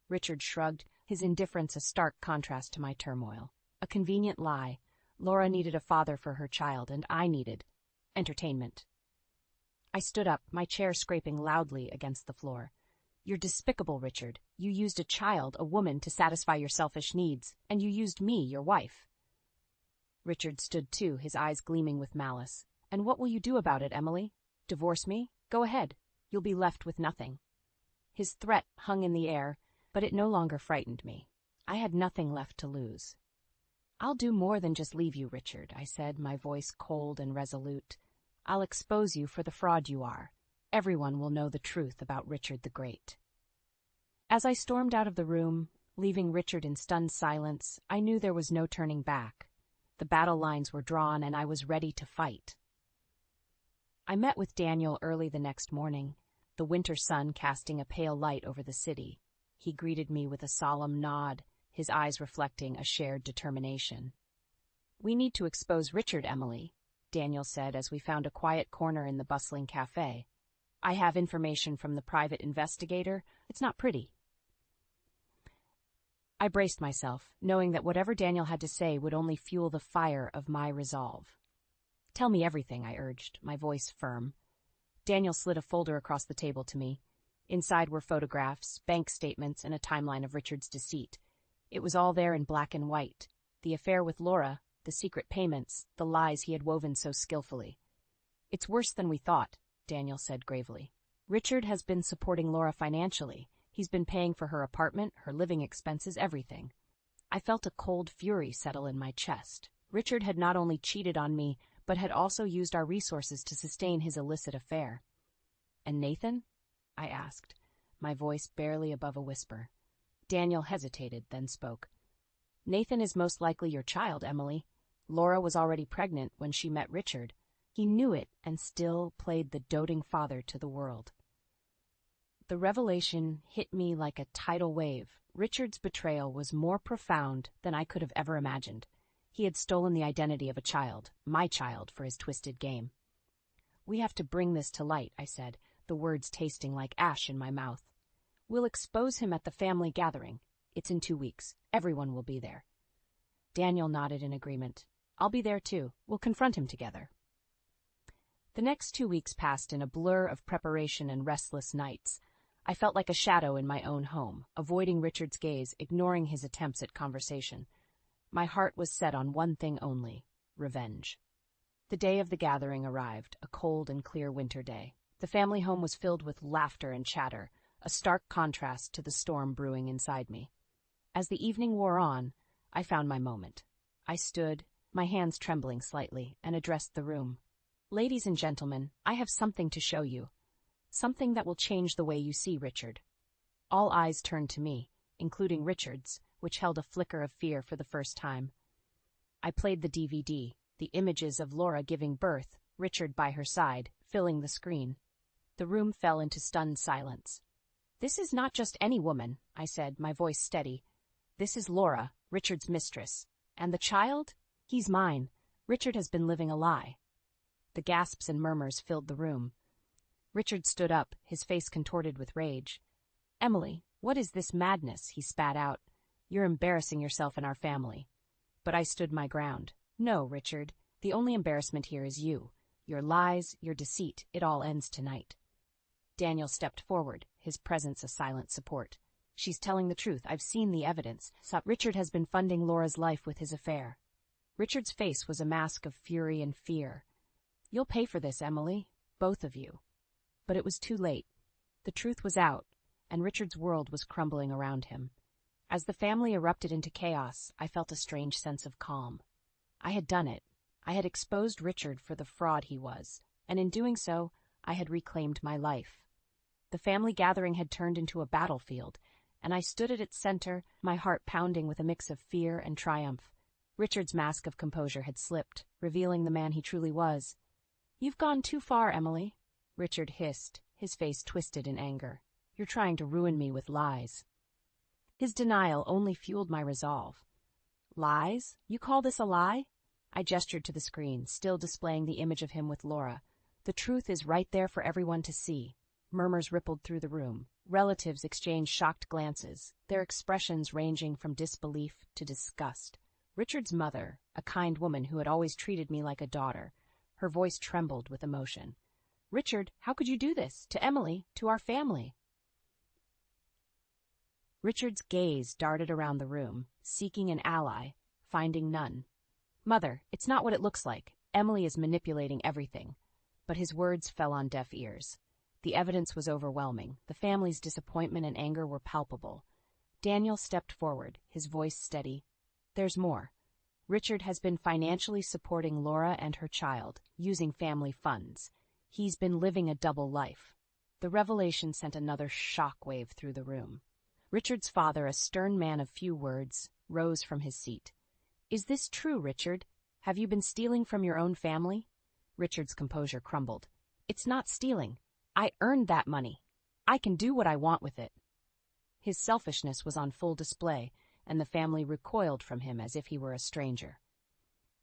Richard shrugged, his indifference a stark contrast to my turmoil. A convenient lie. Laura needed a father for her child, and I needed entertainment. I stood up, my chair scraping loudly against the floor. You're despicable, Richard. You used a child, a woman, to satisfy your selfish needs, and you used me, your wife. Richard stood too, his eyes gleaming with malice. And what will you do about it, Emily? Divorce me? Go ahead. You'll be left with nothing. His threat hung in the air, but it no longer frightened me. I had nothing left to lose. I'll do more than just leave you, Richard, I said, my voice cold and resolute. I'll expose you for the fraud you are. Everyone will know the truth about Richard the Great. As I stormed out of the room, leaving Richard in stunned silence, I knew there was no turning back. The battle lines were drawn, and I was ready to fight. I met with Daniel early the next morning, the winter sun casting a pale light over the city. He greeted me with a solemn nod, his eyes reflecting a shared determination. We need to expose Richard, Emily, Daniel said as we found a quiet corner in the bustling cafe. I have information from the private investigator. It's not pretty. I braced myself, knowing that whatever Daniel had to say would only fuel the fire of my resolve. Tell me everything, I urged, my voice firm. Daniel slid a folder across the table to me. Inside were photographs, bank statements, and a timeline of Richard's deceit. It was all there in black and white. The affair with Laura, the secret payments, the lies he had woven so skillfully. It's worse than we thought, Daniel said gravely. Richard has been supporting Laura financially. He's been paying for her apartment, her living expenses, everything. I felt a cold fury settle in my chest. Richard had not only cheated on me, but had also used our resources to sustain his illicit affair. And Nathan? I asked, my voice barely above a whisper. Daniel hesitated, then spoke. Nathan is most likely your child, Emily. Laura was already pregnant when she met Richard. He knew it and still played the doting father to the world. The revelation hit me like a tidal wave. Richard's betrayal was more profound than I could have ever imagined. He had stolen the identity of a child, my child, for his twisted game. We have to bring this to light, I said, the words tasting like ash in my mouth. We'll expose him at the family gathering. It's in 2 weeks. Everyone will be there. Daniel nodded in agreement. I'll be there too. We'll confront him together. The next 2 weeks passed in a blur of preparation and restless nights. I felt like a shadow in my own home, avoiding Richard's gaze, ignoring his attempts at conversation. My heart was set on one thing only, revenge. The day of the gathering arrived, a cold and clear winter day. The family home was filled with laughter and chatter, a stark contrast to the storm brewing inside me. As the evening wore on, I found my moment. I stood, my hands trembling slightly, and addressed the room. Ladies and gentlemen, I have something to show you. Something that will change the way you see Richard. All eyes turned to me, including Richard's, which held a flicker of fear for the first time. I played the DVD, the images of Laura giving birth, Richard by her side, filling the screen. The room fell into stunned silence. This is not just any woman, I said, my voice steady. This is Laura, Richard's mistress. And the child? He's mine. Richard has been living a lie. The gasps and murmurs filled the room. Richard stood up, his face contorted with rage. Emily, what is this madness? He spat out. You're embarrassing yourself and our family. But I stood my ground. No, Richard, the only embarrassment here is you. Your lies, your deceit, it all ends tonight. Daniel stepped forward, his presence a silent support. She's telling the truth. I've seen the evidence. Richard has been funding Laura's life with his affair. Richard's face was a mask of fury and fear. You'll pay for this, Emily. Both of you. But it was too late. The truth was out, and Richard's world was crumbling around him. As the family erupted into chaos, I felt a strange sense of calm. I had done it. I had exposed Richard for the fraud he was, and in doing so, I had reclaimed my life. The family gathering had turned into a battlefield, and I stood at its center, my heart pounding with a mix of fear and triumph. Richard's mask of composure had slipped, revealing the man he truly was. "You've gone too far, Emily," Richard hissed, his face twisted in anger. "You're trying to ruin me with lies." His denial only fueled my resolve. "Lies? You call this a lie?" I gestured to the screen, still displaying the image of him with Laura. "The truth is right there for everyone to see." Murmurs rippled through the room. Relatives exchanged shocked glances, their expressions ranging from disbelief to disgust. Richard's mother, a kind woman who had always treated me like a daughter, her voice trembled with emotion. "Richard, how could you do this? To Emily, to our family?" Richard's gaze darted around the room, seeking an ally, finding none. "Mother, it's not what it looks like. Emily is manipulating everything." But his words fell on deaf ears. The evidence was overwhelming. The family's disappointment and anger were palpable. Daniel stepped forward, his voice steady. "There's more. Richard has been financially supporting Laura and her child, using family funds. He's been living a double life." The revelation sent another shockwave through the room. Richard's father, a stern man of few words, rose from his seat. "Is this true, Richard? Have you been stealing from your own family?" Richard's composure crumbled. "It's not stealing. I earned that money. I can do what I want with it." His selfishness was on full display, and the family recoiled from him as if he were a stranger.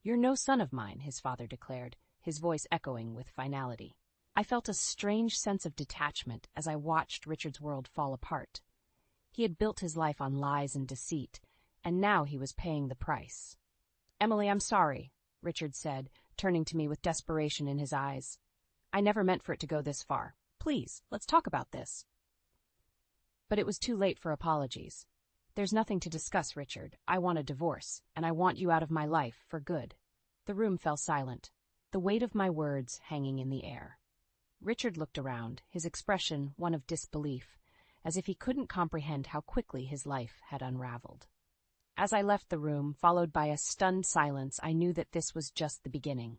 "You're no son of mine," his father declared, his voice echoing with finality. I felt a strange sense of detachment as I watched Richard's world fall apart. He had built his life on lies and deceit, and now he was paying the price. "Emily, I'm sorry," Richard said, turning to me with desperation in his eyes. "I never meant for it to go this far. Please, let's talk about this." But it was too late for apologies. "There's nothing to discuss, Richard. I want a divorce, and I want you out of my life for good." The room fell silent, the weight of my words hanging in the air. Richard looked around, his expression one of disbelief, as if he couldn't comprehend how quickly his life had unraveled. As I left the room, followed by a stunned silence, I knew that this was just the beginning.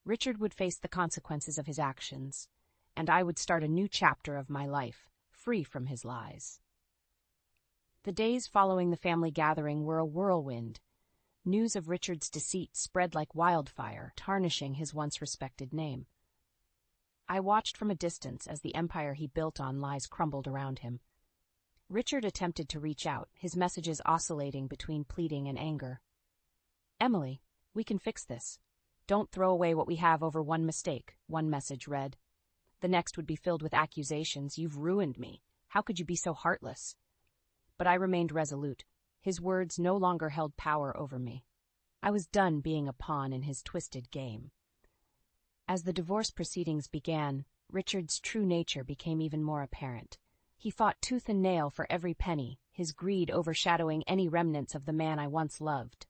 Richard would face the consequences of his actions, and I would start a new chapter of my life, free from his lies. The days following the family gathering were a whirlwind. News of Richard's deceit spread like wildfire, tarnishing his once respected name. I watched from a distance as the empire he built on lies crumbled around him. Richard attempted to reach out, his messages oscillating between pleading and anger. "Emily, we can fix this. Don't throw away what we have over one mistake," one message read. The next would be filled with accusations. "You've ruined me. How could you be so heartless?" But I remained resolute. His words no longer held power over me. I was done being a pawn in his twisted game. As the divorce proceedings began, Richard's true nature became even more apparent. He fought tooth and nail for every penny, his greed overshadowing any remnants of the man I once loved.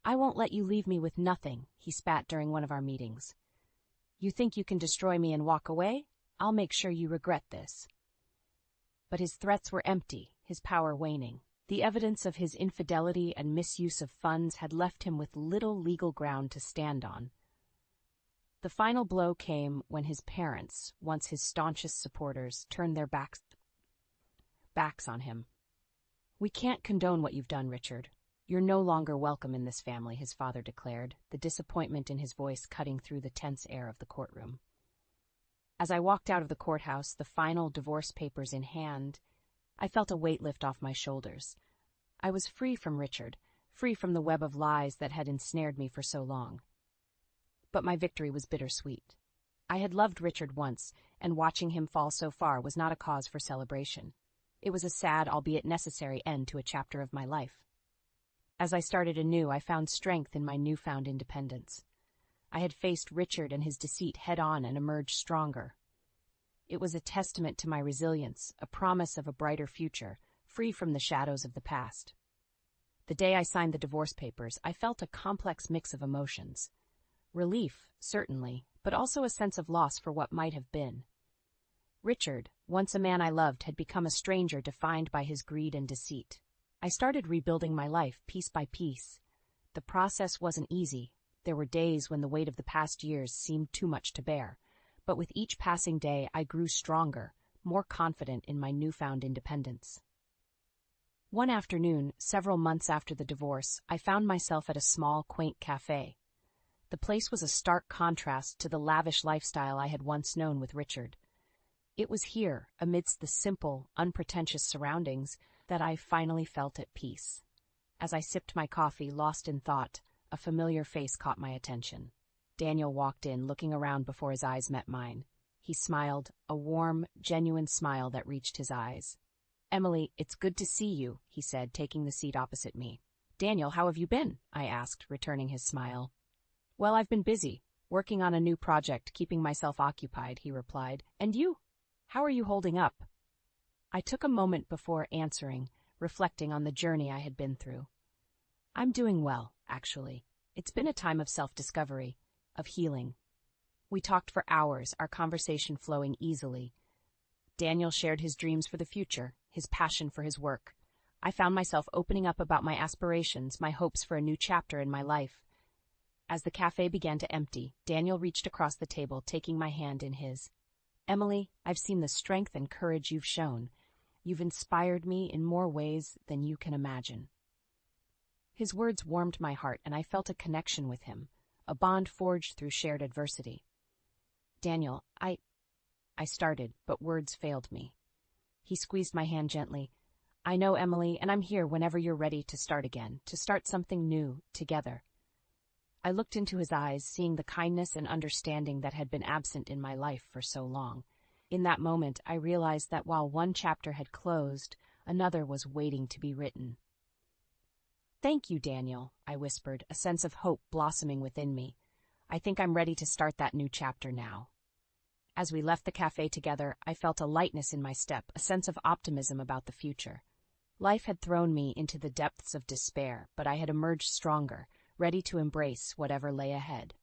"I won't let you leave me with nothing," he spat during one of our meetings. "You think you can destroy me and walk away? I'll make sure you regret this." But his threats were empty, his power waning. The evidence of his infidelity and misuse of funds had left him with little legal ground to stand on. The final blow came when his parents, once his staunchest supporters, turned their backs on him. "We can't condone what you've done, Richard. You're no longer welcome in this family," his father declared, the disappointment in his voice cutting through the tense air of the courtroom. As I walked out of the courthouse, the final divorce papers in hand, I felt a weight lift off my shoulders. I was free from Richard, free from the web of lies that had ensnared me for so long. But my victory was bittersweet. I had loved Richard once, and watching him fall so far was not a cause for celebration. It was a sad, albeit necessary, end to a chapter of my life. As I started anew, I found strength in my newfound independence. I had faced Richard and his deceit head-on and emerged stronger. It was a testament to my resilience, a promise of a brighter future, free from the shadows of the past. The day I signed the divorce papers, I felt a complex mix of emotions. Relief, certainly, but also a sense of loss for what might have been. Richard, once a man I loved, had become a stranger defined by his greed and deceit. I started rebuilding my life piece by piece. The process wasn't easy. There were days when the weight of the past years seemed too much to bear. But with each passing day, I grew stronger, more confident in my newfound independence. One afternoon, several months after the divorce, I found myself at a small, quaint cafe. The place was a stark contrast to the lavish lifestyle I had once known with Richard. It was here, amidst the simple, unpretentious surroundings, that I finally felt at peace. As I sipped my coffee, lost in thought, a familiar face caught my attention. Daniel walked in, looking around before his eyes met mine. He smiled, a warm, genuine smile that reached his eyes. "Emily, it's good to see you," he said, taking the seat opposite me. "Daniel, how have you been?" I asked, returning his smile. "Well, I've been busy, working on a new project, keeping myself occupied," he replied. "And you? How are you holding up?" I took a moment before answering, reflecting on the journey I had been through. "I'm doing well, actually. It's been a time of self-discovery, of healing." We talked for hours, our conversation flowing easily. Daniel shared his dreams for the future, his passion for his work. I found myself opening up about my aspirations, my hopes for a new chapter in my life. As the cafe began to empty, Daniel reached across the table, taking my hand in his. "Emily, I've seen the strength and courage you've shown. You've inspired me in more ways than you can imagine." His words warmed my heart, and I felt a connection with him, a bond forged through shared adversity. "Daniel, I started, but words failed me." He squeezed my hand gently. "I know, Emily, and I'm here whenever you're ready to start again, to start something new, together." I looked into his eyes, seeing the kindness and understanding that had been absent in my life for so long. In that moment, I realized that while one chapter had closed, another was waiting to be written. "Thank you, Daniel," I whispered, a sense of hope blossoming within me. "I think I'm ready to start that new chapter now." As we left the cafe together, I felt a lightness in my step, a sense of optimism about the future. Life had thrown me into the depths of despair, but I had emerged stronger, ready to embrace whatever lay ahead.